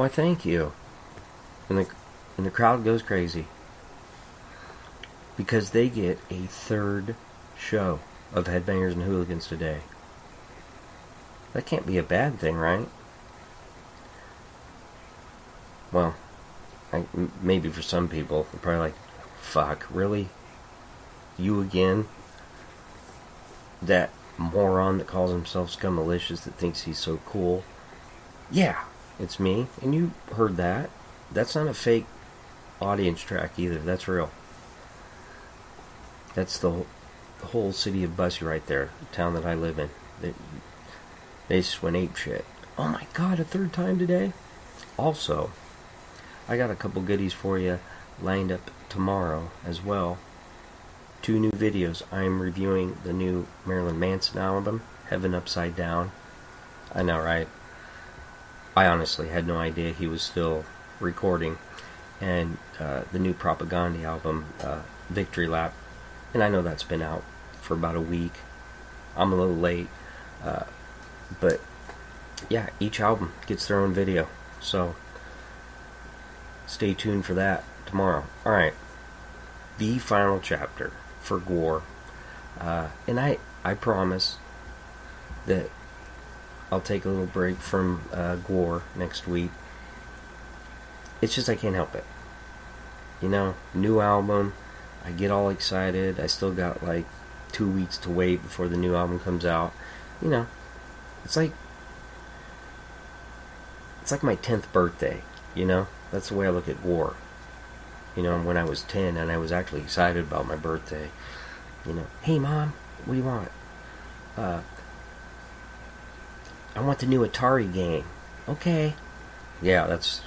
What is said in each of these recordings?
Why, thank you. And the crowd goes crazy. Because they get a third show of Headbangers and Hooligans today. That can't be a bad thing, right? Well, maybe for some people, they're probably like, fuck, really? You again? That moron that calls himself Scummalicious that thinks he's so cool? Yeah, it's me, and you heard that. That's not a fake audience track either, that's real. That's the whole city of Bussy right there, the town that I live in. They just went ape shit. Oh my god, a third time today? Also, I got a couple goodies for you lined up tomorrow as well. 2 new videos. I'm reviewing the new Marilyn Manson album, Heaven Upside Down. I know, right? I honestly had no idea he was still recording. And the new Propaganda album, Victory Lap. And I know that's been out for about a week. I'm a little late. But yeah, each album gets their own video. So stay tuned for that tomorrow. Alright. The final chapter for Gwar. And I promise that I'll take a little break from Gwar next week. It's just I can't help it. You know, new album. I get all excited. I still got like 2 weeks to wait before the new album comes out. You know, it's like my 10th birthday. You know, that's the way I look at Gwar. You know, when I was 10 and I was actually excited about my birthday. You know, hey mom, what do you want? I want the new Atari game. Okay. Yeah, that's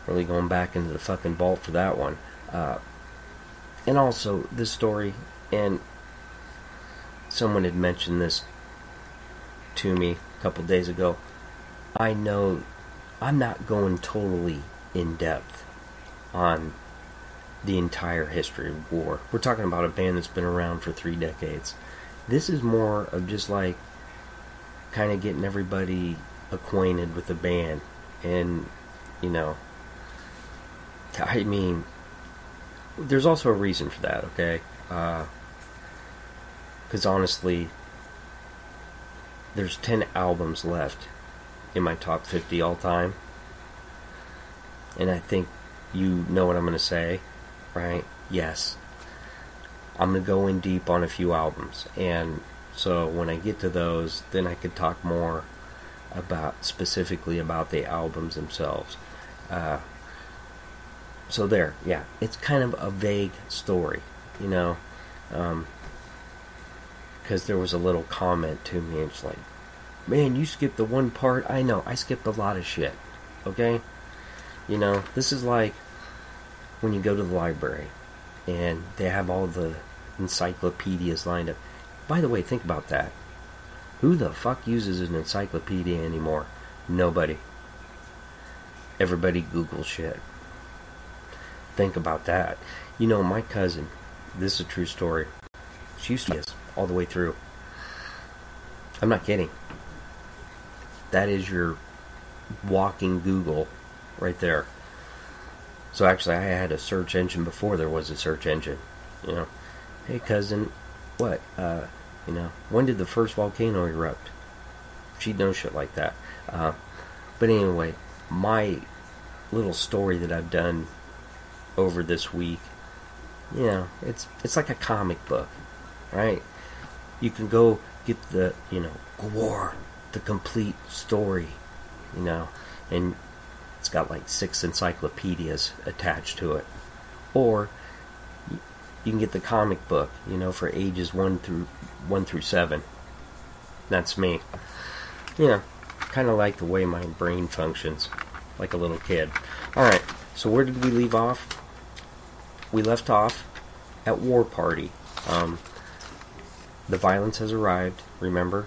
really going back into the fucking vault for that one. And also, this story, and someone had mentioned this to me a couple days ago. I know I'm not going totally in depth on the entire history of Gwar. We're talking about a band that's been around for 3 decades. This is more of just like kind of getting everybody acquainted with the band. And, you know, I mean, there's also a reason for that, okay? Because honestly, there's 10 albums left in my top 50 all time. And I think you know what I'm going to say, right? Yes. I'm going to go in deep on a few albums. And so when I get to those, then I could talk more specifically about the albums themselves. So there, yeah, it's kind of a vague story, you know, because there was a little comment to me, it's like, man, you skipped the one part. I know, I skipped a lot of shit, okay? You know, this is like when you go to the library and they have all the encyclopedias lined up. By the way, think about that. Who the fuck uses an encyclopedia anymore? Nobody. Everybody Googles shit. Think about that. You know, my cousin, this is a true story, she used to be all the way through. I'm not kidding. That is your walking Google right there. So actually, I had a search engine before there was a search engine. You know, hey cousin, what? You know, when did the first volcano erupt? She'd know shit like that. But anyway, my little story that I've done over this week, you know, it's like a comic book, right? You can go get the, you know, Gwar, the complete story, you know, and it's got like 6 encyclopedias attached to it. Or you can get the comic book, you know, for ages 1 through 7. That's me. You know, kind of like the way my brain functions, like a little kid. Alright, so where did we leave off? We left off at War Party. The violence has arrived, remember?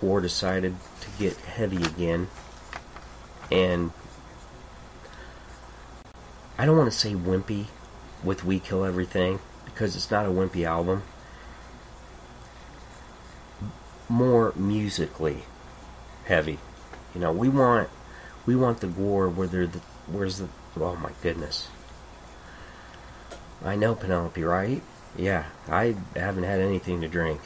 War decided to get heavy again. And I don't want to say wimpy with We Kill Everything, because it's not a wimpy album. More musically heavy. You know, we want We want the Gwar where where's the, oh my goodness. I know, Penelope, right? Yeah, I haven't had anything to drink.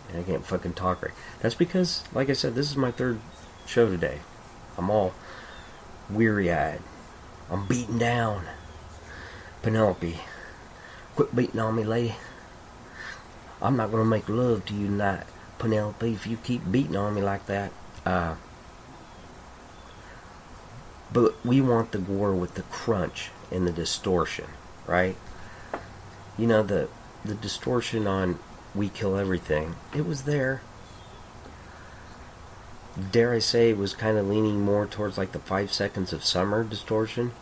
And I can't fucking talk right. That's because, like I said, this is my third show today. I'm all weary-eyed. I'm beaten down. Penelope, quit beating on me, lady. I'm not going to make love to you tonight, Penelope, if you keep beating on me like that. But we want the Gwar with the crunch and the distortion, right? You know, the distortion on We Kill Everything, it was there. Dare I say it was kind of leaning more towards like the 5 Seconds of Summer distortion.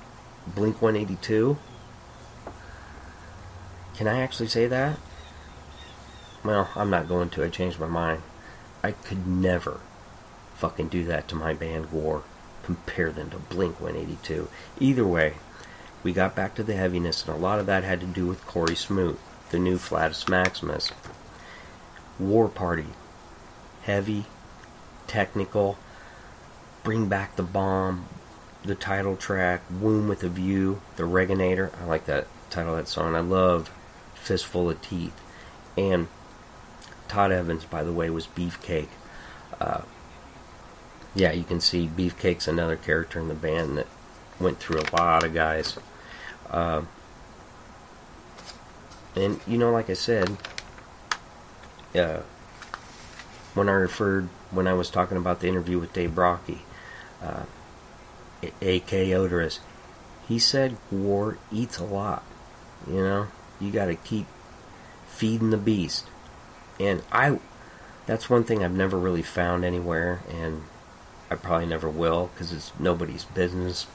Blink 182. Can I actually say that? Well, I'm not going to. I changed my mind. I could never fucking do that to my band Gwar. Compare them to Blink 182. Either way, we got back to the heaviness, and a lot of that had to do with Corey Smoot, the new Flatus Maximus. War Party. Heavy, technical, Bring Back the Bomb, the title track, Womb with a View, The Reganator. I like that title of that song. I love Fistful of Teeth. And Todd Evans, by the way, was Beefcake. Yeah, you can see Beefcake's another character in the band that went through a lot of guys. And, you know, like I said, when I was talking about the interview with Dave Brocky, A.K. Odorous, he said Gwar eats a lot. You know, you got to keep feeding the beast. And that's one thing I've never really found anywhere, and I probably never will, because it's nobody's business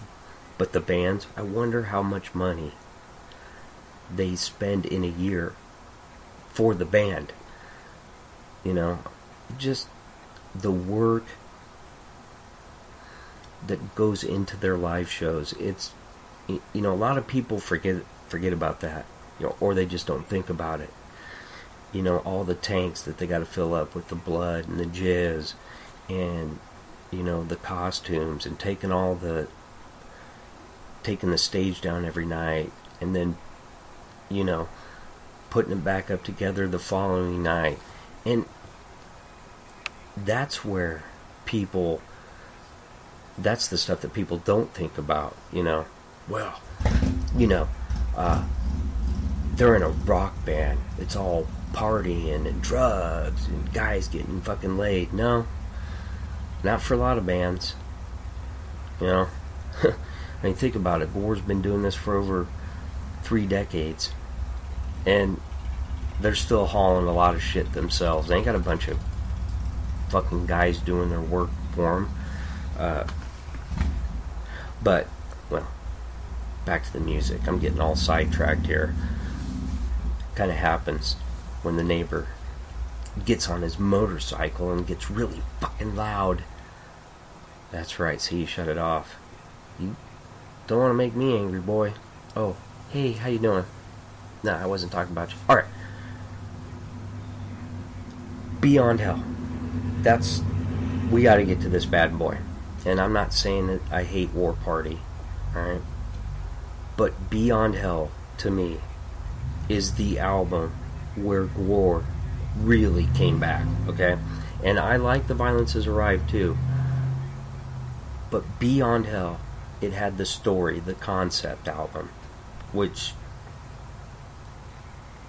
but the bands. I wonder how much money they spend in a year for the band. You know, just the work that goes into their live shows. It's, you know, a lot of people forget about that, you know, or they just don't think about it. You know, all the tanks that they got to fill up with the blood and the jizz, and, you know, the costumes, and taking the stage down every night, and then, you know, putting it back up together the following night. And that's where that's the stuff that people don't think about, you know. Well, you know, they're in a rock band. It's all partying and drugs and guys getting fucking laid. No, not for a lot of bands, you know. I mean, think about it. Gwar's been doing this for over 3 decades, and they're still hauling a lot of shit themselves. They ain't got a bunch of fucking guys doing their work for them. But, well, back to the music. I'm getting all sidetracked here. Kind of happens when the neighbor gets on his motorcycle and gets really fucking loud. That's right, see, you shut it off. You don't want to make me angry, boy. Oh, hey, how you doing? No, I wasn't talking about you. Alright. Beyond Hell. We gotta get to this bad boy. And I'm not saying that I hate War Party, alright? But Beyond Hell, to me, is the album where Gwar really came back, okay? And I like The Violence Has Arrived too. But Beyond Hell, it had the story, the concept album, which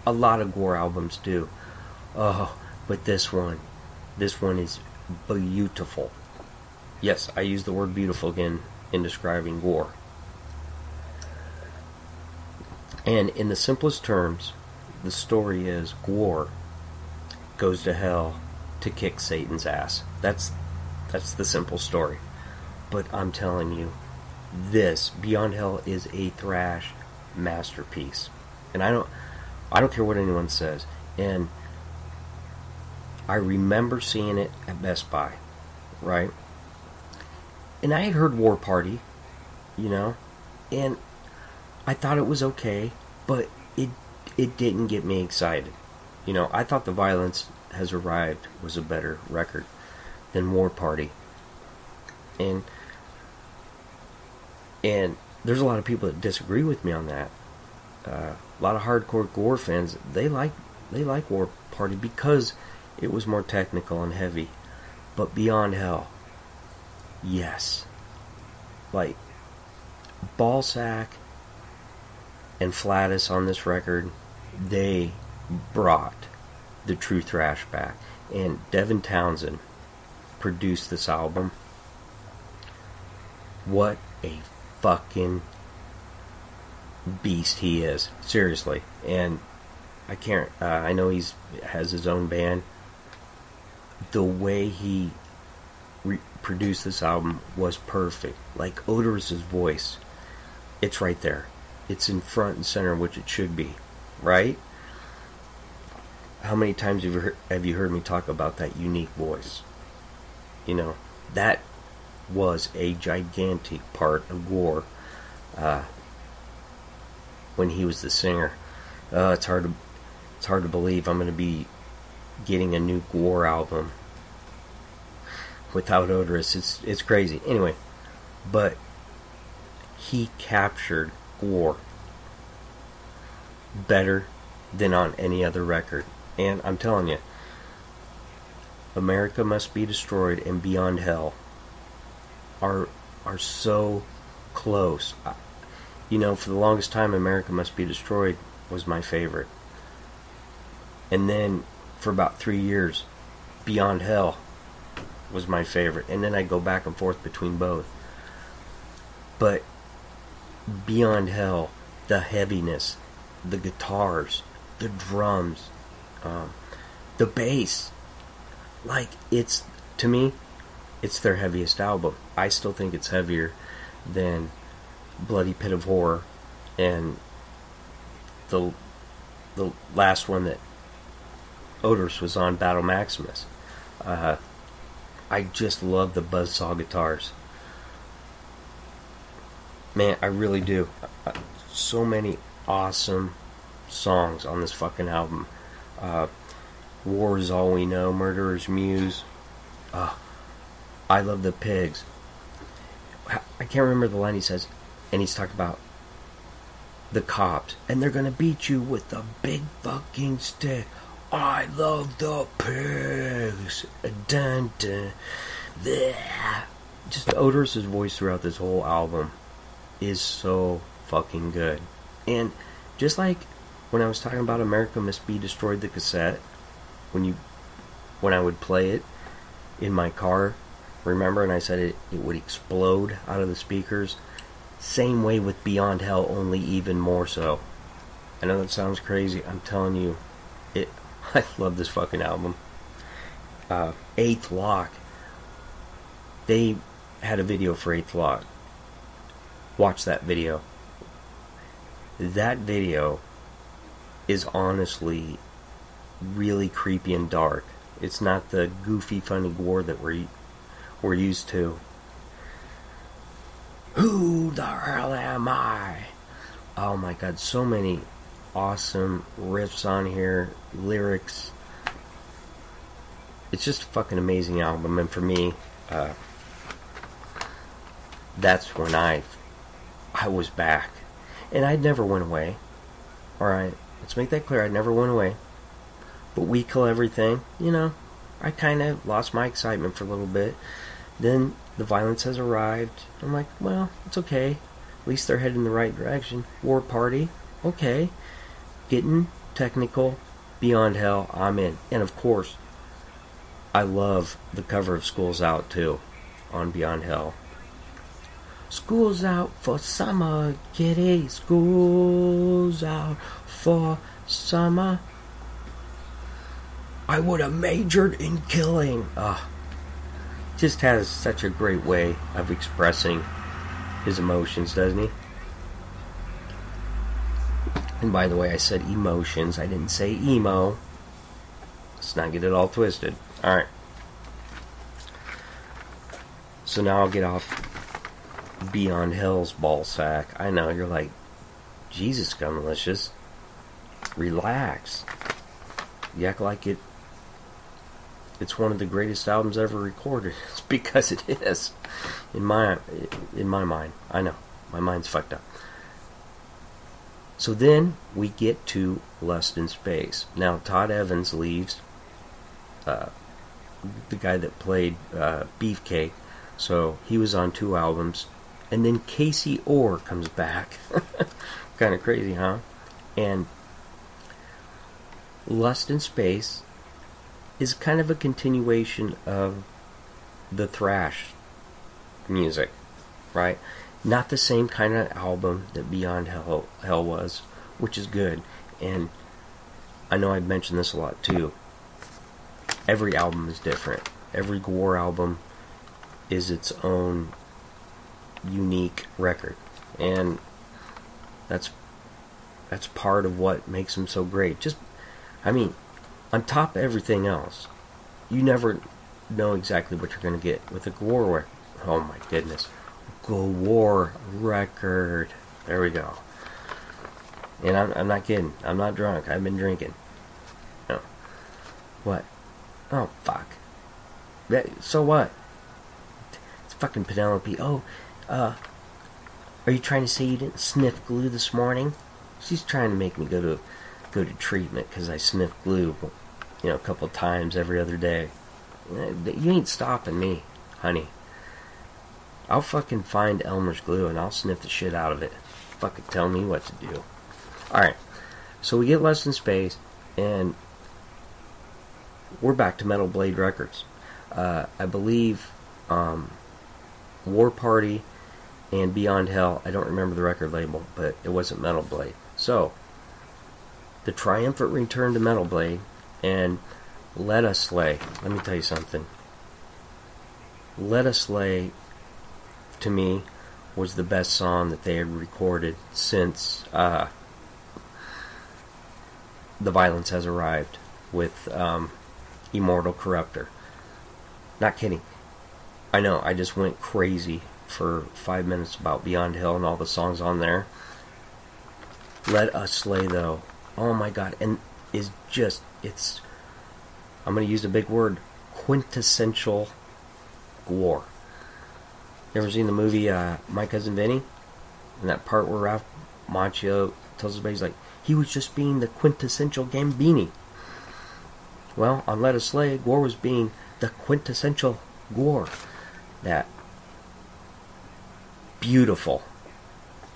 a lot of Gwar albums do. Oh, but this one is beautiful. Yes, I use the word beautiful again in describing Gwar. And in the simplest terms, the story is Gwar goes to hell to kick Satan's ass. That's the simple story. But I'm telling you, this Beyond Hell is a thrash masterpiece. And I don't care what anyone says. And I remember seeing it at Best Buy, right? And I had heard War Party, you know, and I thought it was okay, but it didn't get me excited. You know, I thought The Violence Has Arrived was a better record than War Party. And And there's a lot of people that disagree with me on that. A lot of hardcore Gwar fans, they like War Party because it was more technical and heavy. But Beyond Hell, yes. Like, Ballsack and Flatus on this record, they brought the true thrash back. And Devin Townsend produced this album. What a fucking beast he is. Seriously. And I can't, I know he's has his own band. The way he produced this album was perfect. Like Odorous' voice, it's right there. It's in front and center, which it should be, right? How many times have you heard me talk about that unique voice? You know, that was a gigantic part of Gwar when he was the singer. It's hard to believe I'm going to be getting a new Gwar album without Odorous. It's crazy. Anyway, but he captured Gwar better than on any other record. And I'm telling you, America Must Be Destroyed and Beyond Hell are so close. You know, for the longest time, America Must Be Destroyed was my favorite. And then, for about 3 years, Beyond Hell was my favorite. And then I go back and forth between both. But Beyond Hell, the heaviness, the guitars, the drums, the bass, like, it's, to me, it's their heaviest album. I still think it's heavier than Bloody Pit of Horror and the last one that Odorous was on, Battle Maximus. I just love the buzzsaw guitars. Man, I really do. So many awesome songs on this fucking album. War Is All We Know, Murderer's Muse. I Love the Pigs. I can't remember the line he says, and he's talking about the cops, and they're gonna beat you with a big fucking stick. I love the pigs. Dun, dun, bleh. Just Odorous' voice throughout this whole album is so fucking good. And just like when I was talking about America Must Be Destroyed, the cassette, when I would play it in my car, remember, and I said it would explode out of the speakers. Same way with Beyond Hell, only even more so. I know that sounds crazy. I'm telling you, I love this fucking album. Eighth Lock. They had a video for Eighth Lock. Watch that video. That video is honestly really creepy and dark. It's not the goofy, funny Gwar that we're used to. Who the hell am I? Oh my god, so many awesome riffs on here, lyrics. It's just a fucking amazing album, and for me, that's when I was back. And I never went away. Alright, let's make that clear, I never went away. But We Kill Everything, you know, I kind of lost my excitement for a little bit. Then The Violence Has Arrived. I'm like, well, it's okay. At least they're heading in the right direction. War Party, okay. Getting technical. Beyond Hell, I'm in. And of course, I love the cover of School's Out too, on Beyond Hell. School's out for summer, kitty. School's out for summer. I would have majored in killing. Just has such a great way of expressing his emotions, doesn't he? And by the way, I said emotions. I didn't say emo. Let's not get it all twisted. Alright. So now I'll get off Beyond Hell's ball sack. I know, you're like, Jesus, Gummalicious. Relax. You act like it's one of the greatest albums ever recorded. It's because it is. In my mind. I know. My mind's fucked up. So then we get to Lust in Space. Now Todd Evans leaves, the guy that played Beefcake, so he was on 2 albums. And then Casey Orr comes back. Kind of crazy, huh? And Lust in Space is kind of a continuation of the thrash music, right? Not the same kind of album that Beyond Hell was, which is good. And I know I've mentioned this a lot too. Every album is different. Every Gwar album is its own unique record, and that's part of what makes them so great. Just, I mean, on top of everything else, you never know exactly what you're going to get with a Gwar. Oh my goodness, Gwar record. There we go. And I'm not kidding. I'm not drunk. I've been drinking. No. What? Oh fuck. So what? It's fucking Penelope. Oh. Are you trying to say you didn't sniff glue this morning? She's trying to make me go to treatment because I sniff glue, a couple of times every other day. You ain't stopping me, honey. I'll fucking find Elmer's glue and I'll sniff the shit out of it. Fucking tell me what to do. Alright, so we get Lust in Space, and we're back to Metal Blade Records. I believe War Party and Beyond Hell, I don't remember the record label, but it wasn't Metal Blade. So, the triumphant return to Metal Blade, and Let Us Slay. Let me tell you something. Let Us Slay, to me, was the best song that they had recorded since The Violence Has Arrived with Immortal Corruptor. Not kidding. I know, I just went crazy for 5 minutes about Beyond Hell and all the songs on there. Let Us Slay, though, oh my god, and is just, I'm going to use a big word, quintessential Gwar. You ever seen the movie My Cousin Vinny? And that part where Ralph Macchio tells his buddy, he's like, he was just being the quintessential Gambini. Well, on Let Us Slay, Gwar was being the quintessential Gwar. That beautiful.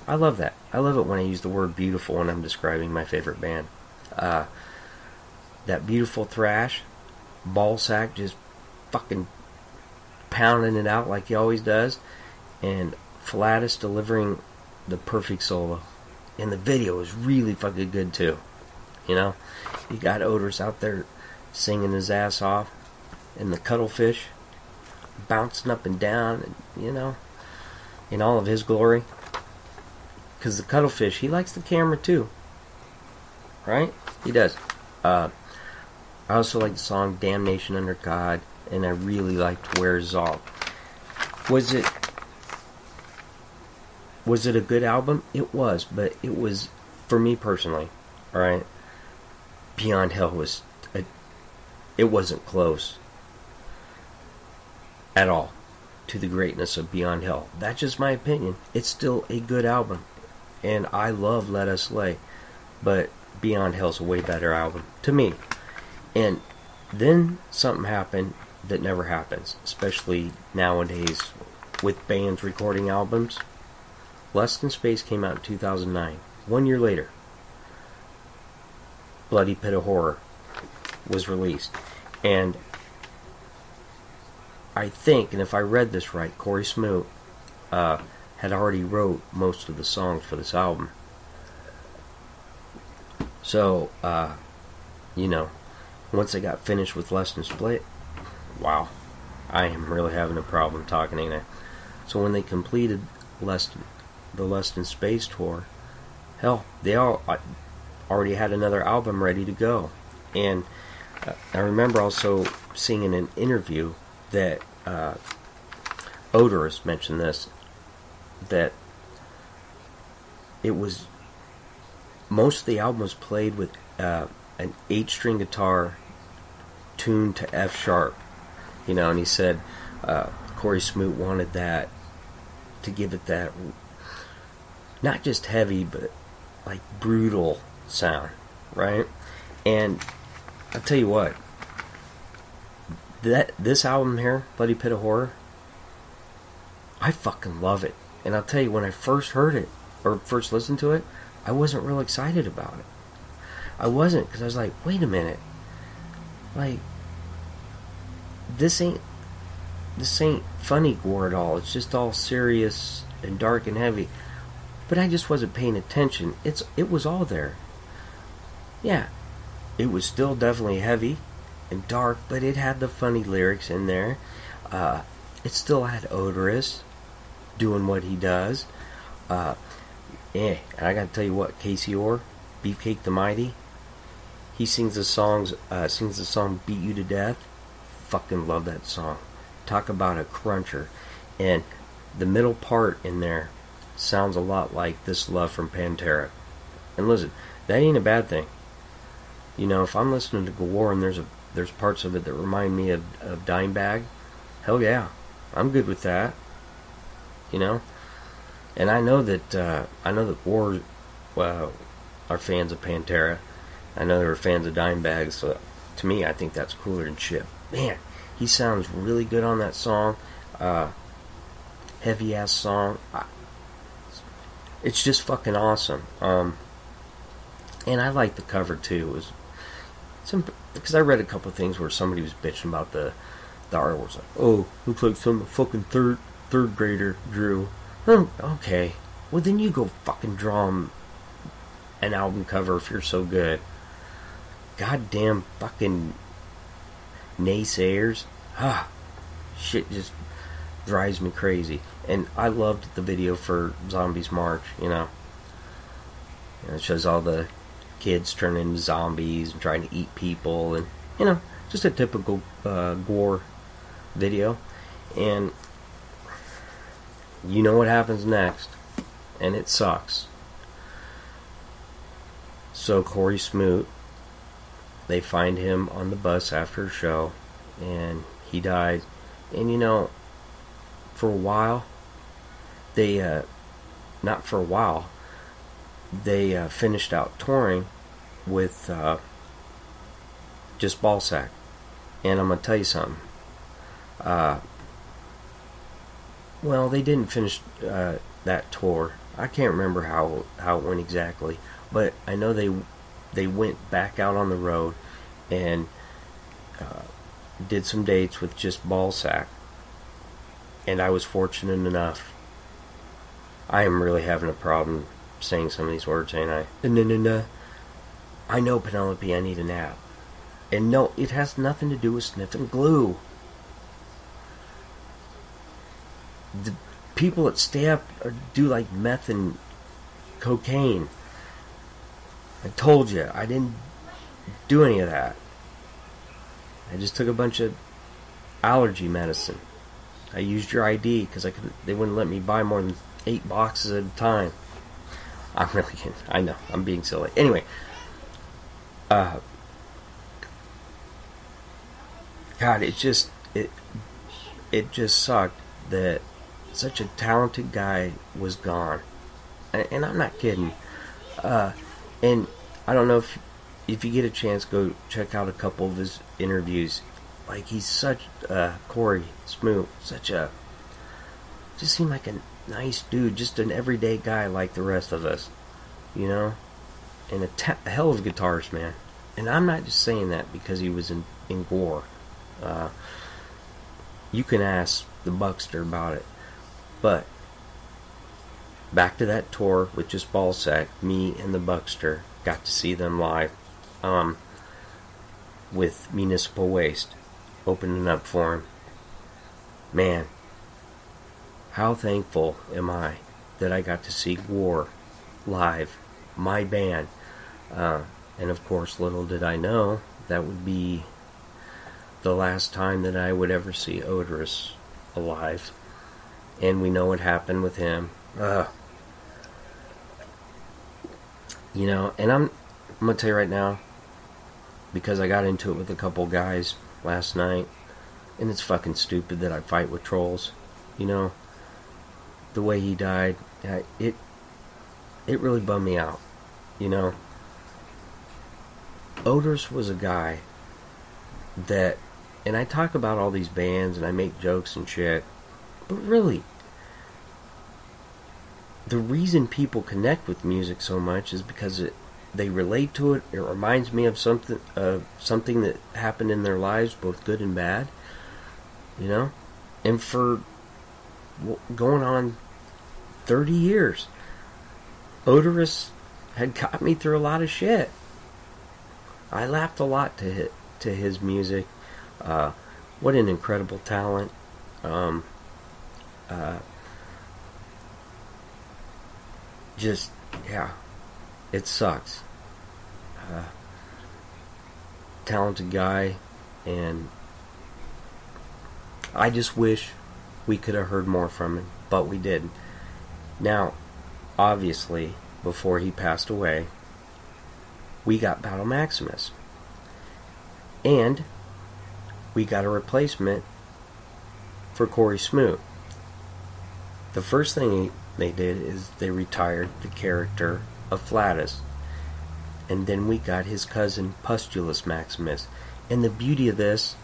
I love that. I love it when I use the word beautiful when I'm describing my favorite band. That beautiful thrash, Ballsack just fucking pounding it out like he always does, and Flatus delivering the perfect solo. And the video is really fucking good too. You got Odorous out there singing his ass off, and the Cuttlefish bouncing up and down, and, in all of his glory. Because the Cuttlefish, he likes the camera too. Right? He does. I also like the song Damnation Under God, and I really liked Where's Zog. Was it a good album? It was, but it was, for me personally, alright, Beyond Hell was, it wasn't close at all to the greatness of Beyond Hell. That's just my opinion. It's still a good album, and I love Let Us Slay, but Beyond Hell's a way better album to me. And then something happened that never happens, especially nowadays with bands recording albums. Lust in Space came out in 2009. 1 year later, Bloody Pit of Horror was released. And I think, and if I read this right, Corey Smoot had already wrote most of the songs for this album. So, once they got finished with Lust in Split, wow, I am really having a problem talking, ain't I? So when they completed the Lust in Space tour, hell, they all already had another album ready to go. And I remember also seeing in an interview that Odorous mentioned this, that it was, most of the album was played with an 8-string guitar tuned to F sharp, and he said Corey Smoot wanted that to give it that not just heavy, but like brutal sound, right? And I'll tell you what, this album here, Bloody Pit of Horror, I fucking love it. And I'll tell you, when I first heard it, or first listened to it, I wasn't real excited about it. I wasn't, because I was like, wait a minute. Like, this ain't funny Gwar at all. It's just all serious and dark and heavy. But I just wasn't paying attention. It was all there. Yeah, it was still definitely heavy and dark, but it had the funny lyrics in there. It still had Odorous doing what he does. And I gotta tell you what, Casey Orr, Beefcake the Mighty, he sings the song "Beat You to Death." Fucking love that song. Talk about a cruncher. And the middle part in there sounds a lot like This Love from Pantera. And listen, that ain't a bad thing. You know, if I'm listening to Gwar and there's parts of it that remind me of Dimebag, hell yeah, I'm good with that. You know, and I know that Gwar are fans of Pantera. I know they were fans of Dimebag, so to me, I think that's cooler than shit. Man, he sounds really good on that song. Heavy ass song. It's just fucking awesome. And I like the cover too. It was because I read a couple of things where somebody was bitching about the art. Was like, oh, looks like some fucking third grader drew. Oh, okay. Well, then you go fucking draw an album cover if you're so good. Goddamn fucking naysayers. Shit just drives me crazy. And I loved the video for Zombies March, you know. It shows all the kids turning into zombies and trying to eat people, and, you know, just a typical Gwar video. And you know what happens next, and it sucks. So Corey Smoot, they find him on the bus after a show, and he dies. And you know, for a while, they finished out touring with just Ballsack. And I'm gonna tell you something. Well, they didn't finish that tour. I can't remember how it went exactly, but I know they went back out on the road and did some dates with just Ballsack. And I was fortunate enough. I am really having a problem saying some of these words, ain't I? No. I know, Penelope, I need a nap. And no, it has nothing to do with sniffing glue. The people that stay up or do like meth and cocaine. I told you, I didn't do any of that. I just took a bunch of allergy medicine. I used your ID because they wouldn't let me buy more than 8 boxes at a time. I'm really kidding. I know, I'm being silly. Anyway, God, it just sucked that such a talented guy was gone. And I'm not kidding. And I don't know if you get a chance, go check out a couple of his interviews. Like, he's such Corey Smoot, just seemed like a nice dude, just an everyday guy like the rest of us, you know, and a hell of a guitarist, man. And I'm not just saying that because he was in Gwar. You can ask the Buckster about it. But back to that tour with just Ballsack, me and the Buckster got to see them live with Municipal Waste opening up for him. Man, how thankful am I that I got to see Gwar live, my band. And of course, little did I know that would be the last time that I would ever see Odorous alive. And we know what happened with him. You know, and I'm going to tell you right now, because I got into it with a couple guys last night, and it's fucking stupid that I fight with trolls. You know, the way he died, it really bummed me out. You know, Otis was a guy that, and I talk about all these bands and I make jokes and shit, but really, the reason people connect with music so much is because they relate to it. It reminds me of something that happened in their lives, both good and bad. You know, and for going on 30 years, Otis had got me through a lot of shit. I laughed a lot to his music. What an incredible talent. Just, yeah, it sucks. Talented guy, and I just wish we could have heard more from him, but we didn't. Now, obviously, before he passed away, we got Battle Maximus. And we got a replacement for Corey Smoot. The first thing they did is they retired the character of Flatus. And then we got his cousin, Pustulus Maximus. And the beauty of this,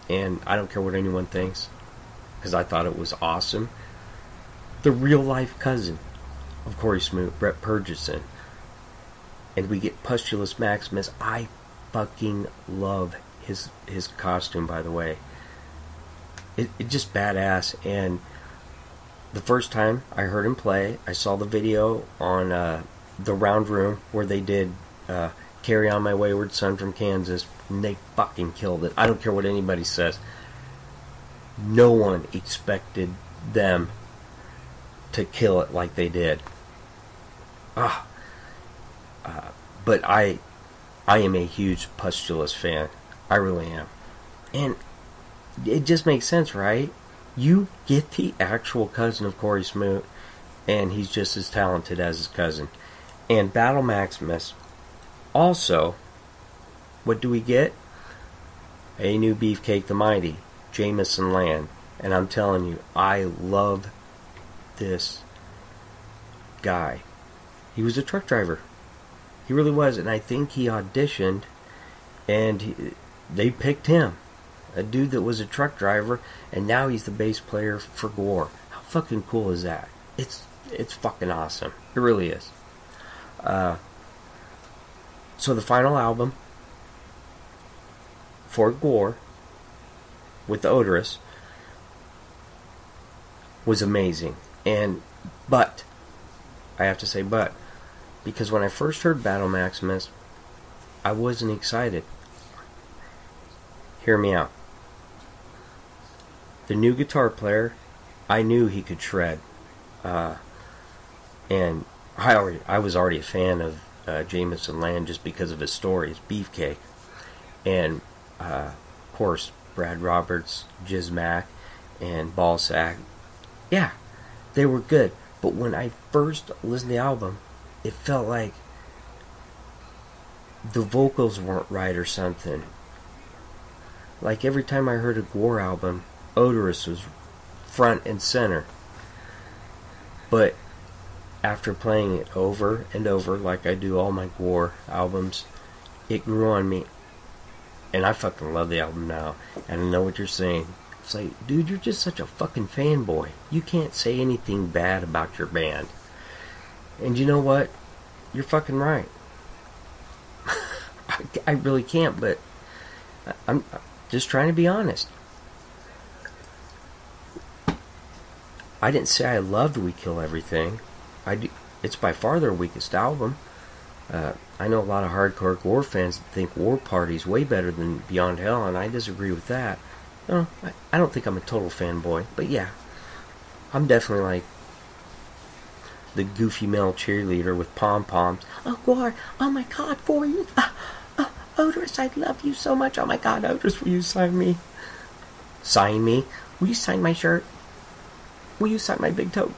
and I don't care what anyone thinks, because I thought it was awesome, the real-life cousin of Corey Smoot, Brett Purgeson. And we get Pustulus Maximus. I fucking love his costume, by the way. It just badass. And the first time I heard him play, I saw the video on the Round Room where they did Carry On My Wayward Son from Kansas, and they fucking killed it. I don't care what anybody says. No one expected them to kill it like they did. But I am a huge Pustulus fan. I really am. And it just makes sense, right? You get the actual cousin of Corey Smoot, and he's just as talented as his cousin. And Battle Maximus, also, what do we get? A new Beefcake the Mighty, Jameson Land. And I'm telling you, I love this guy. He was a truck driver. He really was, and I think he auditioned, and they picked him. A dude that was a truck driver, and now he's the bass player for Gwar. How fucking cool is that? It's fucking awesome. It really is. So the final album for Gwar with the Otis was amazing. But I have to say but, because when I first heard Battle Maximus, I wasn't excited. Hear me out. The new guitar player, I knew he could shred. And I was already a fan of Jameson Land just because of his stories, Beefcake. And, of course, Brad Roberts, Jiz Mack, and Ballsack. Yeah, they were good. But when I first listened to the album, it felt like the vocals weren't right or something. Like every time I heard a Gwar album, Otis was front and center. But after playing it over and over, like I do all my Gwar albums, it grew on me. And I fucking love the album now. And I know what you're saying. It's like, dude, you're just such a fucking fanboy. You can't say anything bad about your band. And you know what? You're fucking right. I really can't, but I'm just trying to be honest. I didn't say I loved We Kill Everything. It's by far their weakest album. I know a lot of hardcore Gwar fans think War Party's way better than Beyond Hell, and I disagree with that. No, I don't think I'm a total fanboy, but yeah, I'm definitely like the goofy male cheerleader with pom-poms. Oh, Gwar, oh my god, for you. Oh, Otis, I love you so much. Oh my god, Otis, will you sign me? Sign me? Will you sign my shirt? Will you sign my big toe?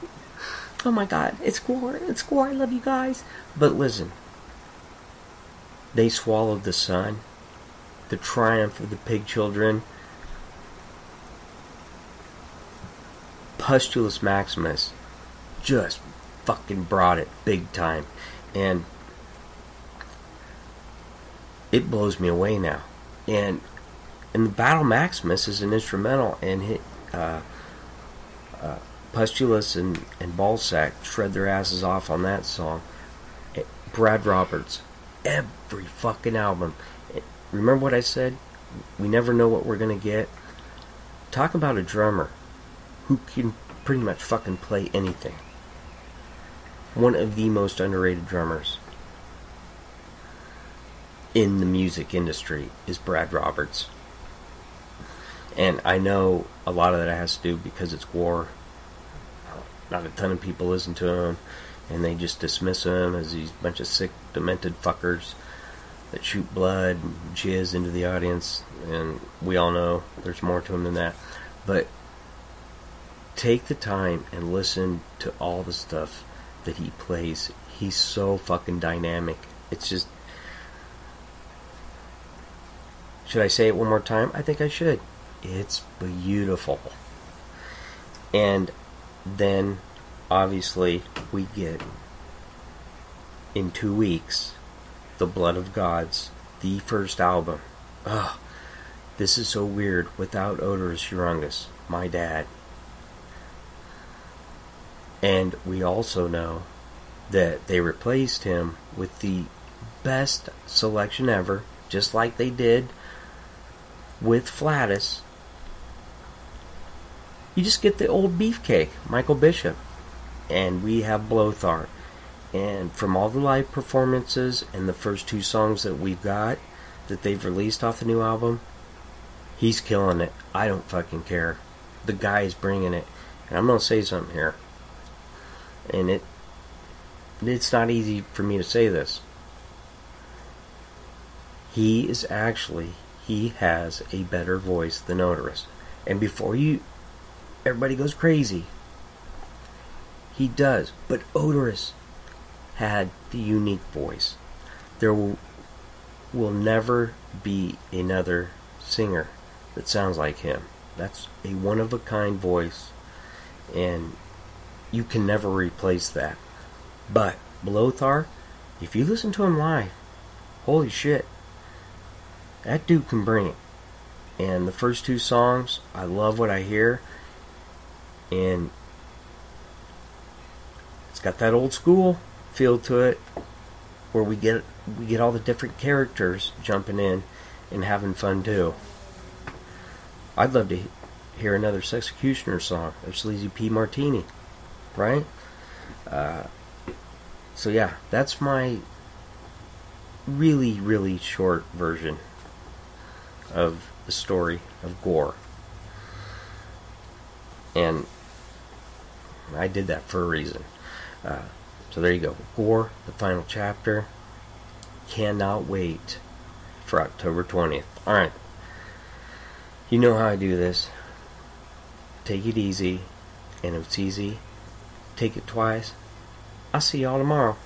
Oh my god, it's Gwar, I love you guys. But listen, they swallowed the sun, the triumph of the pig children. Pustulus Maximus just fucking brought it big time. And it blows me away now. And the Battle Maximus is an instrumental, and Pustulus and Ballsack shred their asses off on that song. Brad Roberts, every fucking album. Remember what I said? We never know what we're gonna get. Talk about a drummer who can pretty much fucking play anything. One of the most underrated drummers in the music industry is Brad Roberts. And I know a lot of that has to do because it's Gwar. Not a ton of people listen to him, and they just dismiss him as these bunch of sick, demented fuckers that shoot blood and jizz into the audience, and we all know there's more to him than that. But take the time and listen to all the stuff that he plays. He's so fucking dynamic. It's just... Should I say it one more time? I think I should. It's beautiful. And then, obviously, we get, in 2 weeks, The Blood of Gods, the first album. Ugh, this is so weird. Without Odorous Urungus, my dad. And we also know that they replaced him with the best selection ever, just like they did with Flatus. You just get the old beefcake, Michael Bishop. And we have Blothar. And from all the live performances and the first 2 songs that we've got that they've released off the new album, he's killing it. I don't fucking care. The guy is bringing it. And I'm going to say something here. And it's not easy for me to say this. He has a better voice than Odorous. And before everybody goes crazy, he does. But Odorous had the unique voice. There will never be another singer that sounds like him. That's a one-of-a-kind voice, and you can never replace that. But Blothar, if you listen to him live, holy shit, that dude can bring it. And the first 2 songs, I love what I hear, and it's got that old school feel to it, where we get all the different characters jumping in and having fun too. I'd love to hear another Sexecutioner song or Sleazy P Martini, right? So yeah, that's my really, really short version of the story of Gwar. And I did that for a reason. So there you go. Gwar, the final chapter. Cannot wait for October 20th. Alright. You know how I do this. Take it easy. And if it's easy, take it twice. I'll see y'all tomorrow.